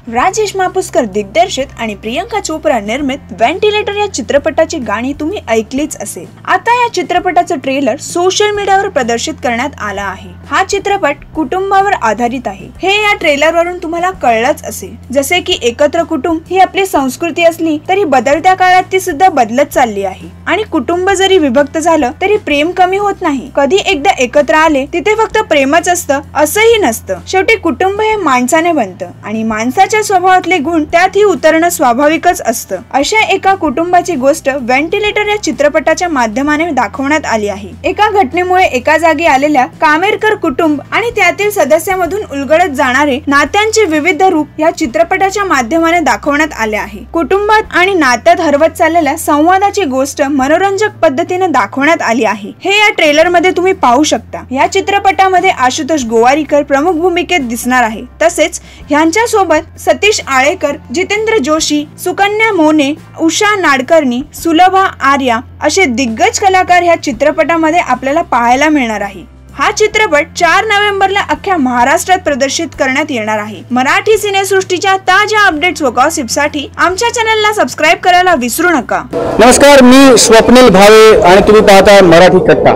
राजेश मापुसकर दिग्दर्शित आणि प्रियंका चोप्रा निर्मित व्हेंटिलेटर या चित्रपटाची गाणी तुम्ही ऐकलीच असेल। आता या चित्रपटाचं ट्रेलर सोशल मीडियावर प्रदर्शित करण्यात आला आहे। हा चित्रपट कुटुंबावर आधारित आहे हे या ट्रेलर वरून तुम्हाला कळलंच असेल। जसे की एकत्र कुटुंब ही आपली संस्कृती असली तरी बदलत्या काळात ती सुद्धा बदलत चालली आहे आणि कुटुंब जरी विभक्त झालं तरी प्रेम कमी होत नाही। कधी एकदा एकत्र आले तिथे फक्त प्रेमच असतं असंही नसतं। शेवटी कुटुंब हे माणसाने बनतं आणि माणसाच्या स्वभावातले गुण त्यातही उतरणं स्वाभाविकच असतं। अशा एका कुटुंबाची गोष्ट व्हेंटिलेटर या चित्रपटाच्या माध्यमाने दाखवण्यात आली आहे। एका घटनेमुळे एका जागी आलेल्या कामेरकर कुटुंब आणि त्यातील सदस्यांमधून उलगडत जाणारे नात्यांचे विविध रूप या चित्रपटाच्या माध्यमाने दाखवण्यात आले आहे। कुटुंबात आणि नात्यात हरवत चाललेल्या संवादाची गोष्ट मनोरंजक पद्धतीने दाखवण्यात आली आहे हे या ट्रेलर मध्ये तुम्ही पाहू शकता। या चित्रपटामध्ये आशुतोष गोवारीकर प्रमुख भूमिकेत दिसणार आहे। तसेच ह्यांच्या सोबत सतीश आळेकर, जितेंद्र जोशी, सुकन्या मोने, उषा नाडकर्णी, सुलभा आर्या असे दिग्गज कलाकार ह्या चित्रपटामध्ये आपल्याला पाहायला मिळणार आहे। हा चित्रपट 4 नोव्हेंबरला अख्ख्या महाराष्ट्रात प्रदर्शित करण्यात येणार आहे। मराठी सिनेसृष्टीच्या ताज्या अपडेट्स व गॉसिपसाठी आमच्या चॅनलला सबस्क्राइब करायला विसरू नका। नमस्कार, मी स्वप्नील भावे आणि तुम्ही पाहता मराठी कट्टा।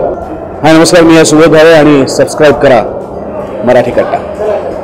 नमस्कार, मी सुबोध भावे आणि सबस्क्राइब करा मराठी कट्टा।